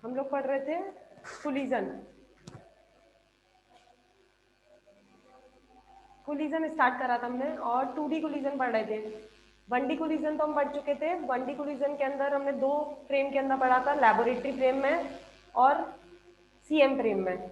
हम लोग पढ़ रहे थे कोलिजन। कोलिजन स्टार्ट करा था हमने और 2D कोलिजन पढ़ रहे थे। 1D कोलिजन तो हम पढ़ चुके थे। 1D कोलिजन के अंदर हमने दो फ्रेम के अंदर पढ़ा था, लैबोरेटरी फ्रेम में और सीएम फ्रेम में।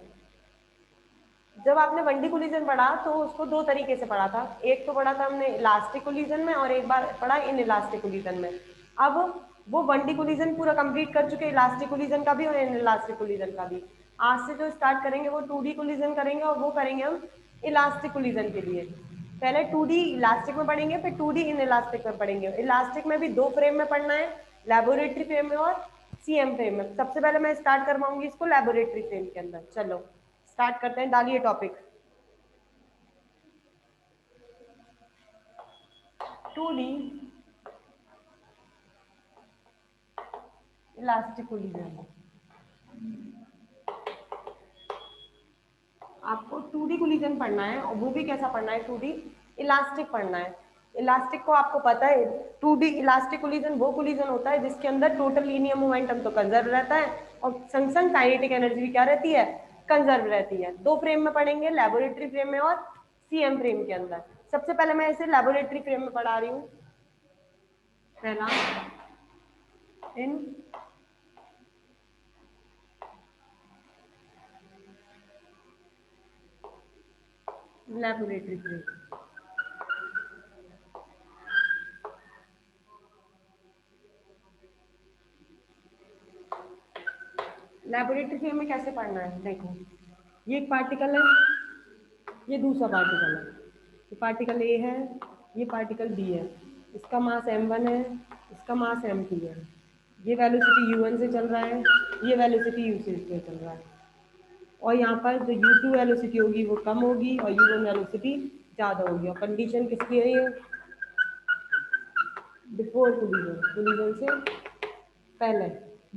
जब आपने 1D कोलिजन पढ़ा तो उसको दो तरीके से पढ़ा था। एक तो पढ़ा था हमने इलास्टिक कोलिजन में और एक बार पढ़ा इन इलास्टिक कोलिजन में। अब वो 1D कोलिजन पूरा कंप्लीट कर चुके, इलास्टिक कोलिजन का भी और इन इलास्टिक कोलिजन का भी। आज से जो स्टार्ट करेंगे वो 2D कोलिजन करेंगे और वो करेंगे हम इलास्टिक कोलिजन के लिए। पहले 2D इलास्टिक में पढ़ेंगे, फिर 2D इन इलास्टिक में पढ़ेंगे। इलास्टिक में भी दो फ्रेम में पढ़ना है, लैबोरेटरी फ्रेम में और सीएम फ्रेम में। सबसे पहले मैं स्टार्ट करवाऊंगी इसको लैबोरेटरी फ्रेम के अंदर। चलो स्टार्ट करते हैं, डालिए टॉपिक। 2D elastic collision. आपको 2D कोलिजन पढ़ना है और वो भी कैसा पढ़ना है, 2D इलास्टिक पढ़ना है। इलास्टिक को आपको पता है 2D इलास्टिक कोलिजन वो कोलिजन होता है जिसके अंदर टोटल लीनियर मोमेंटम तो कंजर्व रहता है और संग संग काइनेटिक एनर्जी भी क्या रहती है, कंजर्व रहती है। दो फ्रेम में पढ़ेंगे, लैबोरेटरी फ्रेम में और सीएम फ्रेम के अंदर। सबसे पहले मैं इसे लैबोरेटरी फ्रेम में पढ़ा रही हूँ। पहला इन लैबोरेटरी फ्रेम। लैबोरेटरी फ्रेम में कैसे पढ़ना है, देखो ये एक पार्टिकल है, ये दूसरा पार्टिकल है। ये पार्टिकल ए है, ये पार्टिकल बी है। इसका मास m1 है, इसका मास m2 है। ये वेलोसिटी u1 से चल रहा है, ये वेलोसिटी u2 से चल रहा है। और यहाँ पर जो u2 वेलोसिटी होगी वो कम होगी और u1 वेलोसिटी ज़्यादा होगी। और कंडीशन किसकी है ये, बिफोर कोलिजन, कोलिजन से पहले।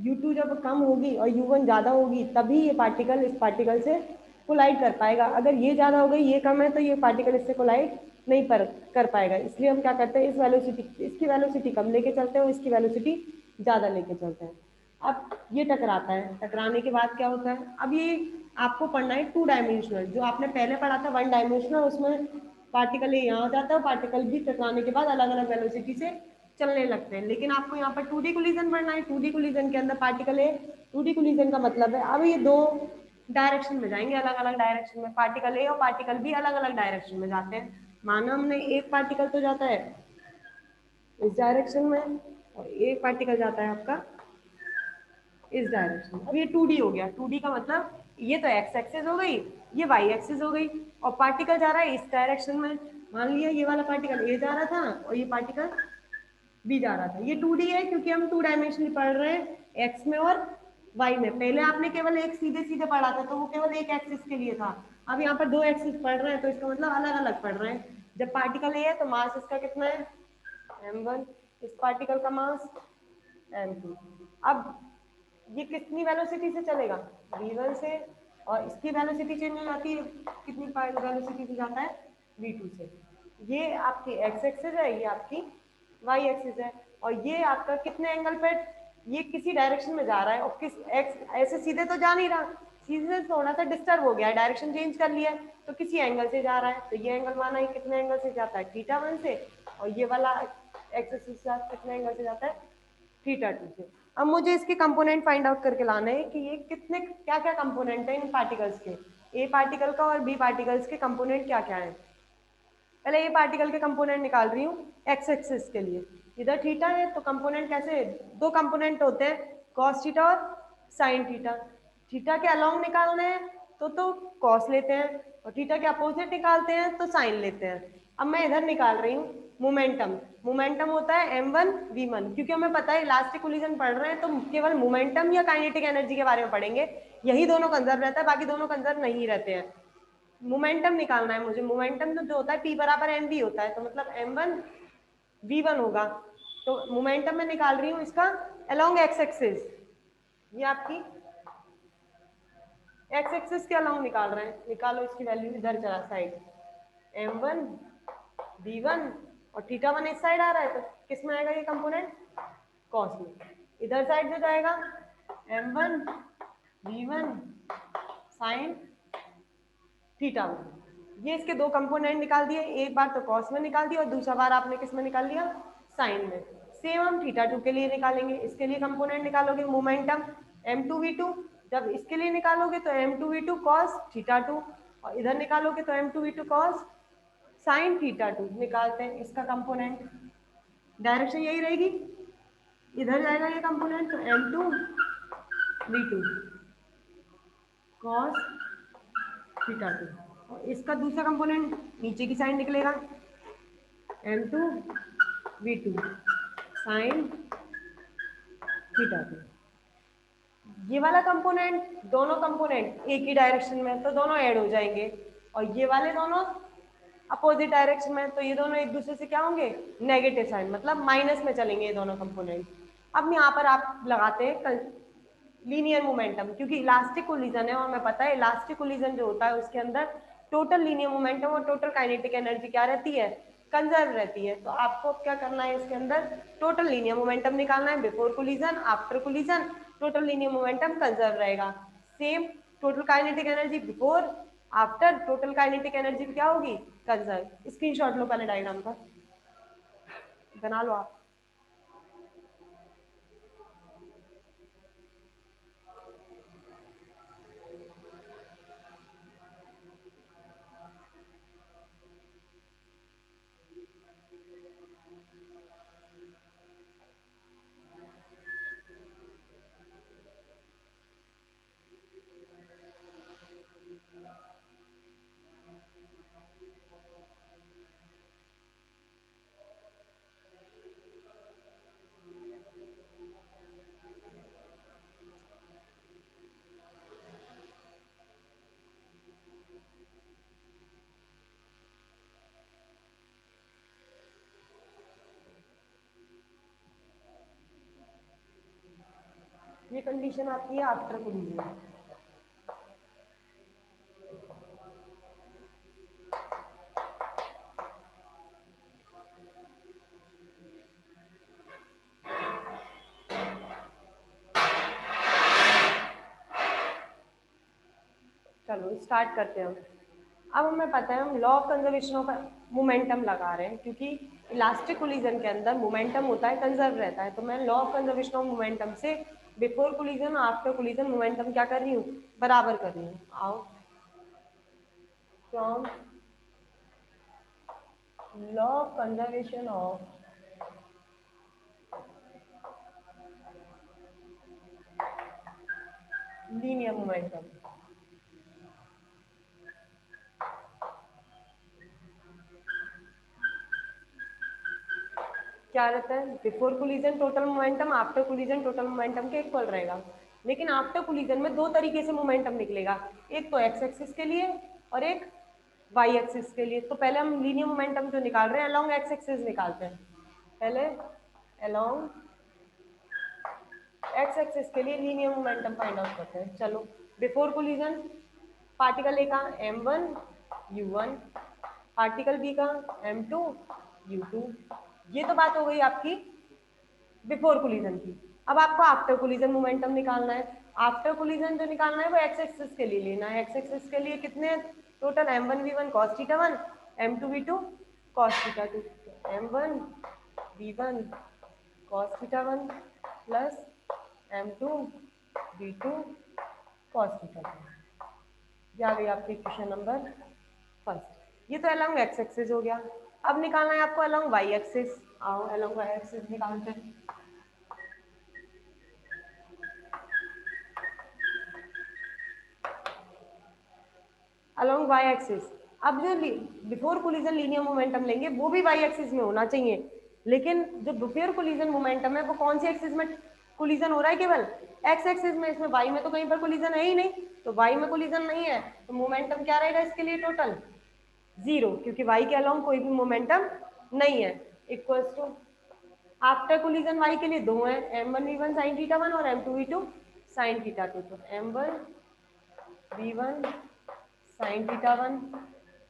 u2 जब कम होगी और u1 ज़्यादा होगी तभी ये पार्टिकल इस पार्टिकल से कोलाइड कर पाएगा। अगर ये ज़्यादा हो गई, ये कम है, तो ये पार्टिकल इससे कोलाइड नहीं कर पाएगा। इसलिए हम क्या करते हैं, इस वेलोसिटी, इसकी वेलोसिटी कम लेके चलते हैं और इसकी वेलोसिटी ज़्यादा लेके चलते हैं। अब ये टकराता है, टकराने के बाद क्या होता है, अब ये आपको पढ़ना है 2 डायमेंशनल। जो आपने पहले पढ़ा था 1 डायमेंशनल, उसमें पार्टिकल यहाँ हो जाता है, पार्टिकल भी टकराने के बाद अलग अलग वेलोसिटी से चलने लगते हैं। लेकिन आपको यहाँ पर 2D कोलिजन पढ़ना है। 2D कोलिजन के अंदर पार्टिकल है, 2D कोलिजन का मतलब है अब ये दो डायरेक्शन में जाएंगे, अलग अलग डायरेक्शन में। पार्टिकल ए और पार्टिकल बी अलग अलग डायरेक्शन में जाते हैं। मानो हमने एक पार्टिकल तो जाता है इस डायरेक्शन में और एक पार्टिकल जाता है आपका इस डायरेक्शन में। अब ये 2D हो गया। 2D का मतलब ये तो एक्स एक्सिस हो गई, ये वाई एक्सिस हो गई और पार्टिकल जा रहा है इस डायरेक्शन में। मान लिया ये वाला पार्टिकल ए जा रहा था और ये पार्टिकल बी जा रहा था। ये 2D है क्योंकि हम 2 डायमेंशनली पढ़ रहे हैं, एक्स में और वाई में। पहले आपने केवल एक सीधे सीधे पढ़ा था तो वो केवल एक एक्सिस के लिए था। अब यहाँ पर दो एक्सिस पढ़ रहे हैं तो इसका मतलब अलग अलग पढ़ रहे हैं। जब पार्टिकल ए है तो मास इसका कितना है, m1। इस पार्टिकल का मास m2। अब ये कितनी वेलोसिटी से चलेगा, v1 से, और इसकी वेलोसिटी चेंज हो जाती है, कितनी वेलोसिटी से जाता है, v2 से। ये आपकी x एक्सिस है, ये आपकी y एक्सिस है। और ये आपका कितने एंगल पे, ये किसी डायरेक्शन में जा रहा है और किस x ऐसे सीधे तो जा नहीं रहा, सीधे थोड़ा सा डिस्टर्ब हो गया है, डायरेक्शन चेंज कर लिया है, तो किसी एंगल से जा रहा है, तो ये एंगल माना है कितने एंगल से जाता है, θ1 से, और ये वाला एक्सिस के साथ कितने एंगल से जाता है, θ2 से। अब मुझे इसके कंपोनेंट फाइंड आउट करके लाना है कि ये कितने क्या क्या कंपोनेंट है इन पार्टिकल्स के, ए पार्टिकल का और बी पार्टिकल्स के कंपोनेंट क्या क्या है। पहले ए पार्टिकल के कंपोनेंट निकाल रही हूँ एक्स एक्सिस के लिए, इधर थीटा है तो कंपोनेंट कैसे, दो कंपोनेंट होते हैं कॉस थीटा और साइन थीटा। थीटा के अलोंग निकालना है तो कॉस लेते हैं, और थीटा के अपोजिट निकालते हैं तो साइन लेते हैं। अब मैं इधर निकाल रही हूँ मोमेंटम, मोमेंटम होता है m1v1, क्योंकि हमें पता है इलास्टिक कोलिजन पढ़ रहे हैं तो केवल मोमेंटम या काइनेटिक एनर्जी के बारे में पढ़ेंगे, यही दोनों कंजर्व रहता है, बाकी दोनों कंजर्व नहीं रहते हैं। मोमेंटम निकालना है मुझे, मोमेंटम तो जो होता है p बराबर mv होता है, तो मतलब m1v1 होगा। तो मोमेंटम में निकाल रही हूँ इसका अलोंग एक्स एक्सिस, ये आपकी एक्स एक्सिस के अलोंग निकाल रहे हैं, निकालो इसकी वैल्यू इधर चला साइड, m1v1 और θ1 इस साइड आ रहा है, तो किस में आएगा ये कंपोनेंट, कॉस में। इधर साइड जो जाएगा m1v1 साइन θ1। ये इसके दो कंपोनेंट निकाल दिए, एक बार तो कॉस में निकाल दिया और दूसरा बार आपने किस में निकाल लिया, साइन में। सेम हम θ2 के लिए निकालेंगे, इसके लिए कंपोनेंट निकालोगे मोमेंटम m2v2, जब इसके लिए निकालोगे तो m2v2 cos θ2, और इधर निकालोगे तो m2v2 cos sin θ2। निकालते हैं इसका कंपोनेंट, डायरेक्शन यही रहेगी, इधर जाएगा ये कंपोनेंट तो m2v2 cos θ2, और इसका दूसरा कंपोनेंट नीचे की साइड निकलेगा m2v2 sin θ2। ये वाला कंपोनेंट, दोनों कंपोनेंट एक ही डायरेक्शन में तो दोनों ऐड हो जाएंगे, और ये वाले दोनों अपोजिट डायरेक्शन में, तो ये दोनों एक दूसरे से क्या होंगे, नेगेटिव साइन, मतलब माइनस में चलेंगे ये दोनों कंपोनेंट। अब यहाँ पर आप लगाते हैं लीनियर मोमेंटम, क्योंकि इलास्टिक कोलिजन है और हमें पता है इलास्टिक कोलिजन जो होता है उसके अंदर टोटल लीनियर मोमेंटम और टोटल काइनेटिक एनर्जी क्या रहती है, कंजर्व रहती है। तो आपको क्या करना है, इसके अंदर टोटल लीनियर मोमेंटम निकालना है before collision, after collision total linear momentum conserve रहेगा। Same total kinetic energy before after, total kinetic energy क्या होगी, कंजर्व। स्क्रीनशॉट लो पहले डायग्राम का, बना लो आप। ये कंडीशन आती है आफ्टर कोलिजन। चलो स्टार्ट करते हैं हम। अब हमें पता है हम law of conservation of momentum लगा रहे हैं, क्योंकि इलास्टिक कोलिजन के अंदर मोमेंटम होता है, कंजर्व रहता है। तो मैं law of conservation of momentum से before collision after collision momentum क्या कर रही हूँ, बराबर कर रही हूँ। आओ, from law of conservation of linear momentum, क्या रहता है, before collision total momentum after collision total momentum के इक्वल रहेगा। लेकिन आफ्टर कोलिजन में दो तरीके से मोमेंटम निकलेगा, एक तो एक्स एक्सिस के लिए और एक वाई एक्सिस के लिए। तो पहले हम लीनियर मोमेंटम जो निकाल रहे हैं अलोंग एक्स एक्सिस निकालते हैं। पहले अलोंग एक्स एक्सिस के लिए लीनियर मोमेंटम फाइंड आउट करते हैं। चलो, बिफोर कोलिजन पार्टिकल ए का m1 u1, पार्टिकल बी का m2 u2। ये तो बात हो गई आपकी बिफोर कोलिजन की। अब आपको आफ्टर कोलिजन मोमेंटम निकालना है। आफ्टर कोलिजन जो निकालना है वो एक्स एक्सिस के लिए लेना है। एक्स एक्सिस के लिए कितने total m1v1 cos theta 1, m2v2 cos theta 2, m1v1 cos theta 1 plus m2v2 cos theta 2। ये आ गई आपकी इक्वेशन नंबर फर्स्ट। ये तो अलोंग एक्स एक्सिस हो गया। अब निकालना है आपको अलोंग वाई एक्सिस। आओ अलोंग वाई एक्सिस निकालते हैं। अलोंग वाई एक्सिस, अब जो बिफोर कोलिजन लीनियर मोमेंटम लेंगे वो भी वाई एक्सिस में होना चाहिए, लेकिन जो बिफोर कोलिजन मोमेंटम है वो कौन सी एक्सिस में कोलिजन हो रहा है? केवल एक्स एक्सिस में। इसमें वाई में तो कहीं पर कोलिजन है ही नहीं, तो वाई में कोलिजन नहीं है तो मोमेंटम क्या रहेगा इसके लिए? टोटल जीरो, क्योंकि वाई के अलोंग कोई भी मोमेंटम नहीं है। Equals to after collision Y के लिए दो है, m1v1 sin थीटा 1 और m2v2 sin थीटा 2। तो m1v1 sin थीटा 1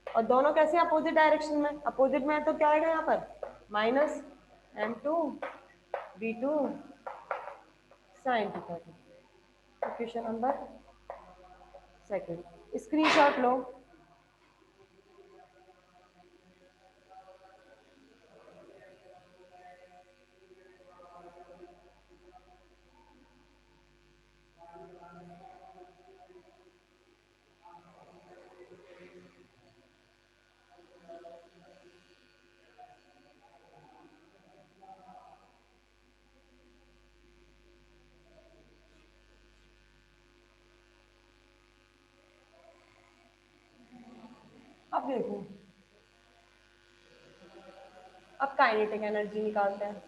और दोनों कैसे अपोजिट डायरेक्शन में, अपोजिट में है तो क्या आएगा यहाँ पर? Minus m2v2 sin theta 2। Equation number second. Screenshot लो। अब देखो, अब काइनेटिक एनर्जी निकालते हैं।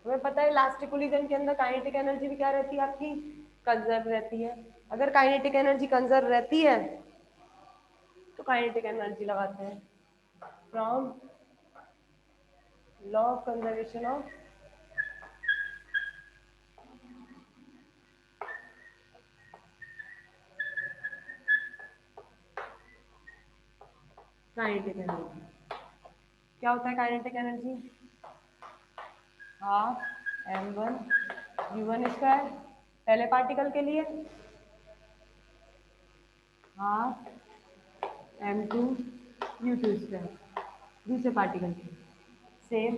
हमें पता है इलास्टिक कोलिजन के अंदर काइनेटिक एनर्जी भी क्या रहती है आपकी? कंजर्व रहती है। अगर काइनेटिक एनर्जी कंजर्व रहती है तो काइनेटिक एनर्जी लगाते हैं from law of conservation of kinetic energy. क्या होता है kinetic energy? Half m1v1 square पहले पार्टिकल के लिए, हाफ m2u2 स्क्वायर दूसरे पार्टिकल के लिए, same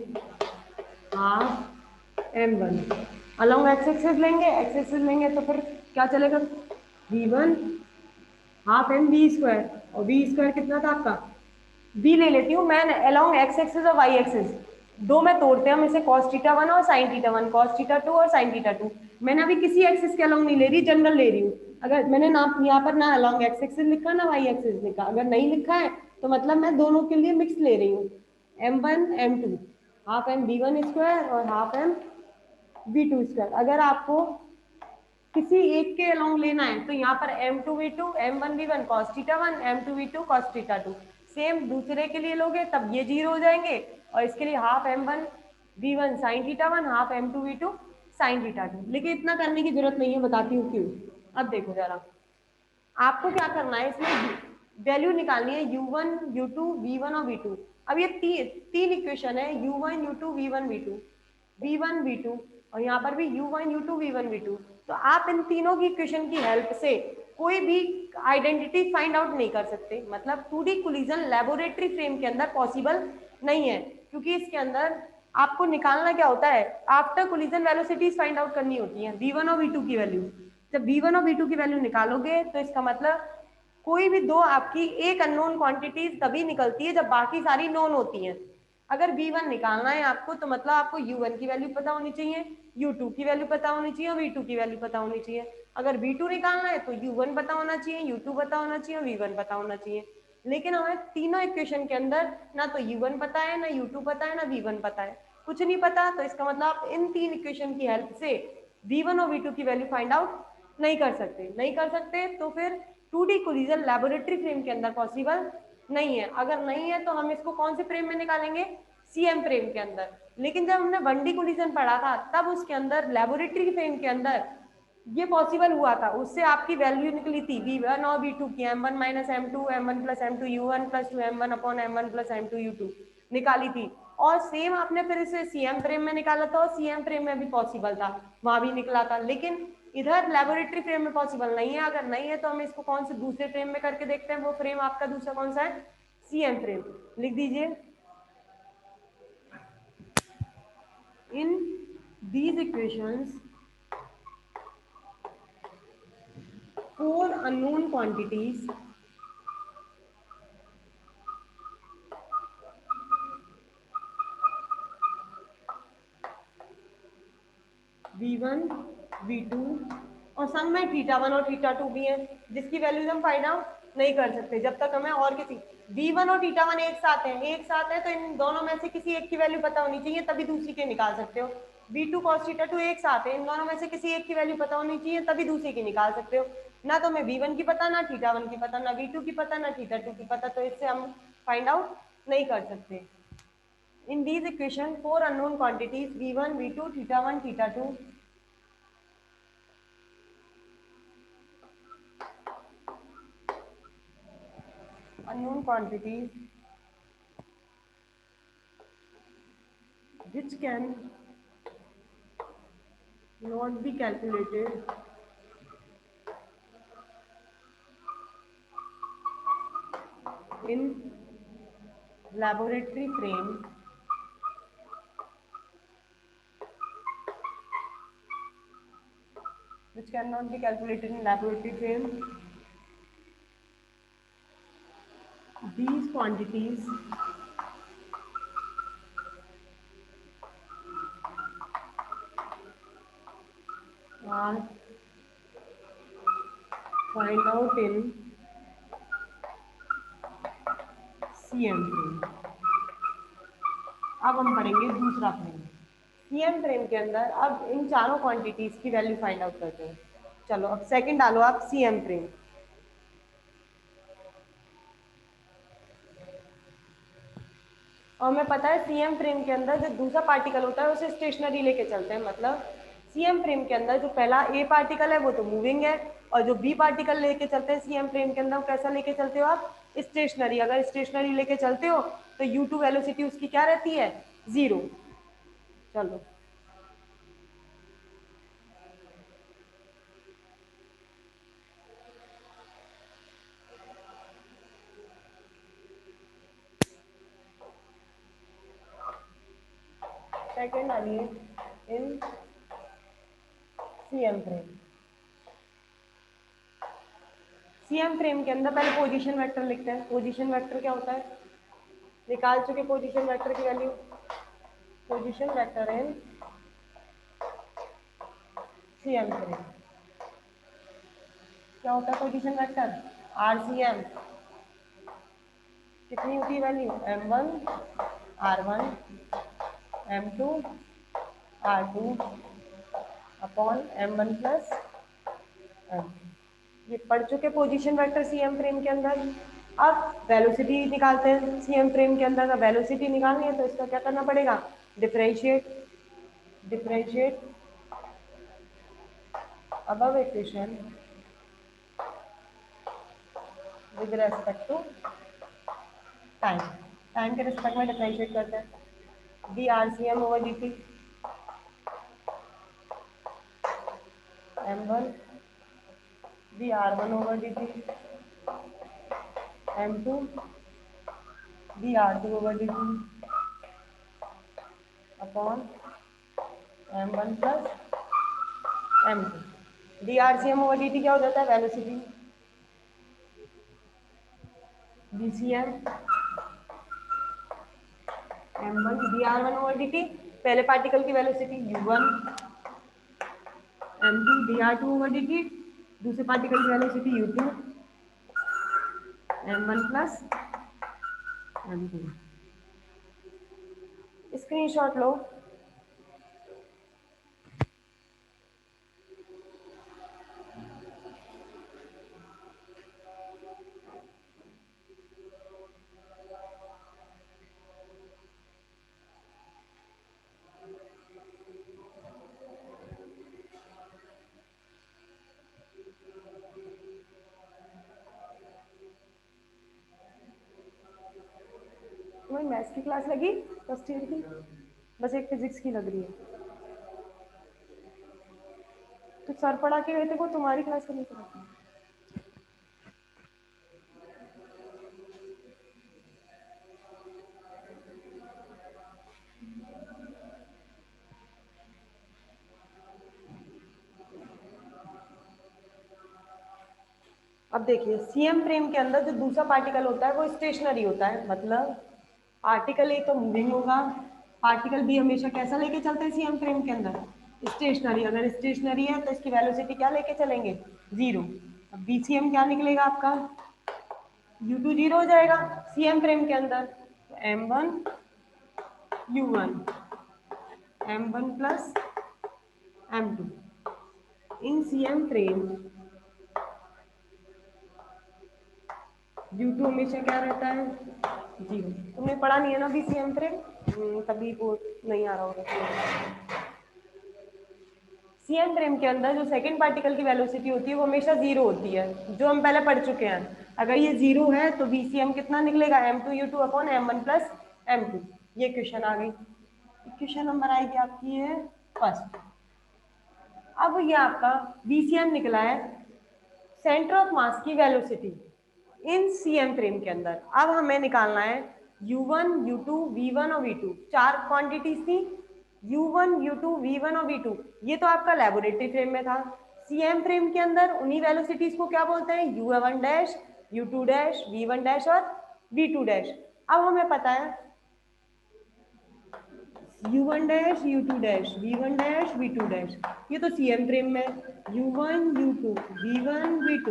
half m1 along X axis लेंगे। एक्स एक्सिस लेंगे तो फिर क्या चलेगा? v1 half M B square, और बी स्क्वायर कितना था आपका? बी ले लेती हूँ मैं अलोंग एक्स एक्सिस और वाई एक्सिस, दो में तोड़ते हैं हम इसे, cos थीटा 1 और sin थीटा 1, cos थीटा 2 और sin थीटा 2। मैंने अभी किसी एक्सिस के अलोंग नहीं ले रही, जनरल ले रही हूँ। अगर मैंने ना यहाँ पर ना अलोंग एक्स एक्सिस लिखा ना वाई एक्सिस लिखा, अगर नहीं लिखा है तो मतलब मैं दोनों के लिए मिक्स ले रही हूँ, m1 m2 half M B one square और half M B two square. अगर आपको किसी एक के अलोंग लेना है तो यहाँ पर m2v2 m1v1 cos theta 1 m2v2 cos theta 2, same दूसरे के लिए लोगे तब ये जीरो हो जाएंगे, और इसके लिए half m1v1 sin theta 1 half m2v2 sin theta 2। लेकिन इतना करने की जरूरत नहीं है, बताती हूँ क्यों। अब देखो जरा, आपको क्या करना है, इसमें वैल्यू निकालनी है u1 u2 v1 और v2। अब ये तीन इक्वेशन है, u1 u2 v1 v2 v1 v2, और यहाँ पर भी u1 u2 v1 v2। तो आप इन तीनों की इक्वेशन की हेल्प से कोई भी आइडेंटिटी फाइंड आउट नहीं कर सकते। मतलब 2D कोलिजन लेबोरेटरी फ्रेम के अंदर पॉसिबल नहीं है, क्योंकि इसके अंदर आपको निकालना क्या होता है? After collision velocities find out करनी होती है, v1 और v2 की वैल्यू। जब v1 और v2 की वैल्यू निकालोगे तो इसका मतलब कोई भी दो आपकी एक अननोन क्वांटिटीज तभी निकलती है जब बाकी सारी नोन होती हैं। अगर v1 निकालना है आपको तो मतलब आपको u1 की वैल्यू पता होनी चाहिए, u2 की वैल्यू पता होनी चाहिए और v2 की वैल्यू पता होनी चाहिए। अगर v2 निकालना है तो u1 पता होना चाहिए, u2 पता होना चाहिए और v1 पता होना चाहिए। लेकिन हमें तीनों इक्वेशन के अंदर ना तो u1 पता है, ना u2 पता है, ना v1 पता है, कुछ नहीं पता। तो इसका मतलब आप इन तीन इक्वेशन की हेल्प से v1 और v2 की वैल्यू फाइंड आउट नहीं कर सकते। तो फिर 2D कोलिजन लेबोरेटरी फ्रेम के अंदर पॉसिबल नहीं है। अगर नहीं है तो हम इसको कौन से फ्रेम में निकालेंगे? सीएम फ्रेम के अंदर। लेकिन जब हमने 1D कोलिजन पढ़ा था तब उसके अंदर लेबोरेटरी फ्रेम के अंदर ये पॉसिबल हुआ था, उससे आपकी वैल्यू निकली थी v1 और v2 की, m1 - m2 m1 + m2 u1 + 2m1 / m1 + m2 u2 निकाली थी। और सेम आपने फिर इसे सीएम फ्रेम में निकाला था, और सीएम फ्रेम में भी पॉसिबल था, वहां भी निकला था, लेकिन इधर लेबोरेटरी फ्रेम में पॉसिबल नहीं है। अगर नहीं है तो हम इसको कौन से दूसरे फ्रेम में करके देखते हैं। वो फ्रेम आपका दूसरा कौन सा है? CM frame. लिख दीजिए, in these equations four unknown quantities v1 v2 और संग में थीटा 1 और थीटा 2 भी है, जिसकी वैल्यूज हम फाइंड आउट नहीं कर सकते जब तक हमें और किसी v1 और थीटा 1 एक साथ है तो इन दोनों में से किसी एक की वैल्यू पता होनी चाहिए, तभी दूसरी के निकाल सकते हो। v2 cos थीटा 2 एक साथ है, इन दोनों में से किसी एक की वैल्यू पता होनी चाहिए, तभी दूसरी की निकाल सकते हो। ना तो हमें v1 की पता, ना थीटा 1 की पता, ना v2 की पता, ना थीटा 2 की पता, तो इससे हम फाइंड आउट नहीं कर सकते। In these equation, four unknown quantities v1, v2, theta 1, theta 2 unknown quantities which can not be calculated in laboratory frame which cannot be calculated in laboratory frame. These quantities are find out in CM frame. अब हम पढ़ेंगे दूसरा frame. CM frame के अंदर अब इन चारों quantities की value find out करते हैं। चलो अब सेकंड डालो आप सीएम फ्रेम। और हमें पता है सीएम फ्रेम के अंदर जो दूसरा पार्टिकल होता है उसे स्टेशनरी लेके चलते हैं, मतलब सीएम फ्रेम के अंदर जो पहला ए पार्टिकल है वो तो मूविंग है, और जो बी पार्टिकल लेके चलते हैं सीएम फ्रेम के अंदर, वो कैसा लेके चलते हो आप? स्टेशनरी। अगर स्टेशनरी लेके चलते हो तो u2 वेलोसिटी उसकी क्या रहती है? 0। चलो सेकेंड आइए इन सीएम फ्रेम। सीएम फ्रेम के अंदर पहले पोजीशन वेक्टर लिखते हैं। पोजीशन वेक्टर क्या होता है? निकाल चुके पोजीशन वेक्टर की वैल्यू। पोजीशन वेक्टर इन सीएम फ्रेम क्या होता है? पोजीशन वेक्टर आरसीएम कितनी होती है value? m1 r1 m2 r2 upon m1 plus m। ये पढ़ चुके पोजीशन वेक्टर सीएम फ्रेम के अंदर। अब वेलोसिटी निकालते हैं सीएम फ्रेम के अंदर। वेलोसिटी निकालनी है तो इसका क्या करना पड़ेगा? Differentiate differentiate above equation with respect to time. Time के रिस्पेक्ट में डिफरेंशिएट करते हैं। D R C M over D T m1 D r1 over D T m2 D r2 over D T upon m1 plus m2। D R C M over D T क्या हो जाता है? Velocity. D C M m1 D r1 over D T, पहले particle की velocity u1, m2 D r2 over D T, दूसरे particle की velocity u2, m1 plus m2। Screenshot लो। तुम्हारी मैथ्स की क्लास लगी फर्स्ट ईयर की? बस एक फिजिक्स की लग रही है। तो सर पढ़ा के गए थे, वो तुम्हारी क्लास करनी पड़ती। अब देखिए, सीएम फ्रेम के अंदर जो दूसरा पार्टिकल होता है वो स्टेशनरी होता है, मतलब पार्टिकल ए तो मूविंग होगा, पार्टिकल बी हमेशा कैसा लेके चलते हैं सीएम फ्रेम के अंदर? स्टेशनरी। अगर स्टेशनरी है तो इसकी वेलोसिटी क्या लेके चलेंगे? जीरो। अब बीसीएम क्या निकलेगा आपका? U2 जीरो हो जाएगा सीएम फ्रेम के अंदर। M1 U1 M1 plus M2 इन सीएम फ्रेम। U2 हमेशा क्या रहता है? जीरो। तुमने पढ़ा नहीं है ना बीसीएम फ्रेम, तभी वो नहीं आ रहा होगा। सीएम फ्रेम के अंदर जो सेकंड पार्टिकल की वेलोसिटी होती है वो हमेशा जीरो होती है, जो हम पहले पढ़ चुके हैं। अगर ये जीरो है तो बीसीएम कितना निकलेगा? M2U2 upon M1 plus M2। ये क्वेश्चन आ गई। क्वेश्चन नंबर आएगी आपकी है फर्स्ट। अब ये आपका बीसीएम निकला है सेंटर ऑफ मास की वेलोसिटी इन सीएम फ्रेम के अंदर। अब हमें निकालना है U1 U2 V1 और V2। चार क्वांटिटीज थी, U1 U2 V1 और V2। ये तो आपका लेबोरेटरी फ्रेम में था। सीएम फ्रेम के अंदर उन्हीं वेलोसिटीज को क्या बोलते हैं? U1 dash U2 dash V1 dash और V2 डैश। अब हमें पता है U1 dash U2 dash V1 dash V2 dash, ये तो सीएम फ्रेम में। U1 U2 V1 V2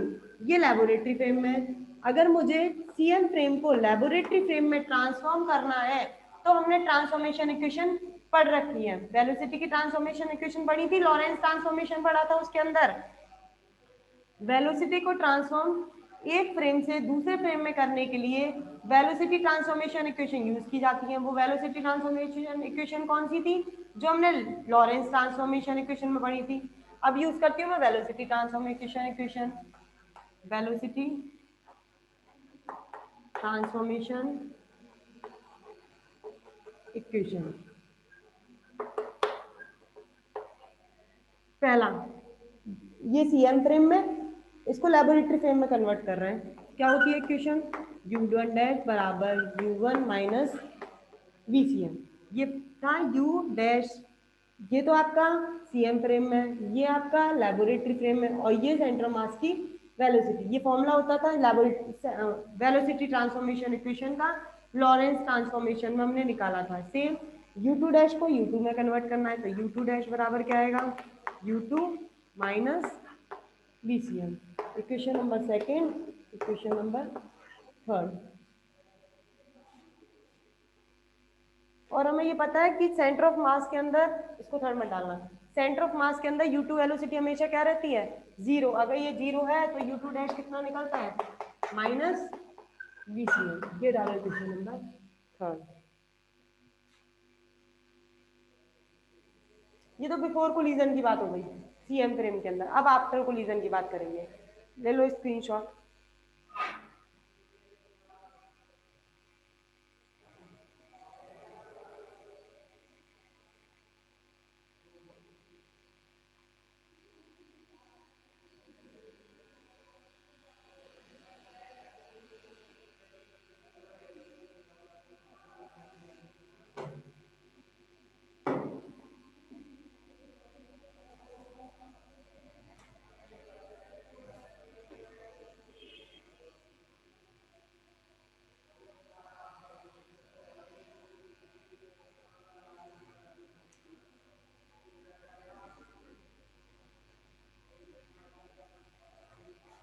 ये लेबोरेटरी फ्रेम में। अगर मुझे सीएम फ्रेम को लेबोरेटरी फ्रेम में ट्रांसफॉर्म करना है तो हमने ट्रांसफॉर्मेशन इक्वेशन पढ़ रखी है। वेलोसिटी की ट्रांसफॉर्मेशन इक्वेशन पढ़ी थी, लॉरेंस ट्रांसफॉर्मेशन पढ़ा था उसके अंदर। वेलोसिटी को ट्रांसफॉर्म एक फ्रेम से दूसरे फ्रेम में करने के लिए वेलोसिटी ट्रांसफॉर्मेशन इक्वेशन यूज की जाती है। वो वेलोसिटी ट्रांसफॉर्मेशन इक्वेशन कौन सी थी? जो हमने लॉरेंस ट्रांसफॉर्मेशन इक्वेशन में पढ़ी थी। अब यूज करती हूँ मैं velocity transformation equation. Velocity transformation equation. पहला, ये सीएम फ्रेम में, इसको लेबोरेटरी फ्रेम में कन्वर्ट कर रहे हैं। क्या होती है इक्वेशन? U1 डैश बराबर U1 माइनस VCM। ये था U डैश, ये तो आपका सीएम फ्रेम में, ये आपका लेबोरेटरी फ्रेम में, और ये सेंटर मास की वेलोसिटी। ये फॉर्मूला होता था वेलोसिटी ट्रांसफॉर्मेशन इक्वेशन का, लॉरेंस ट्रांसफॉर्मेशन में हमने निकाला था। सेम U2 डैश को U2 में कन्वर्ट करना है तो U2 डैश बराबर क्या आएगा? U2 minus VCM। Equation number second. Equation number third. और हमें ये पता है कि सेंटर ऑफ मास के अंदर, इसको थर्ड में डालना, सेंटर ऑफ मास के अंदर U2 वेलोसिटी हमेशा क्या रहती है? जीरो। अगर ये जीरो है तो U2 डैश कितना निकलता है? Minus VCM। ये डाला क्वेश्चन नंबर थर्ड। ये तो बिफोर कोलिजन की बात हो गई सीएम फ्रेम के अंदर। अब आफ्टर कोलिजन की बात करेंगे। ले लो स्क्रीनशॉट।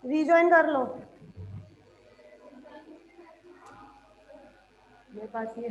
रीज्वाइन कर लो, मेरे पास ये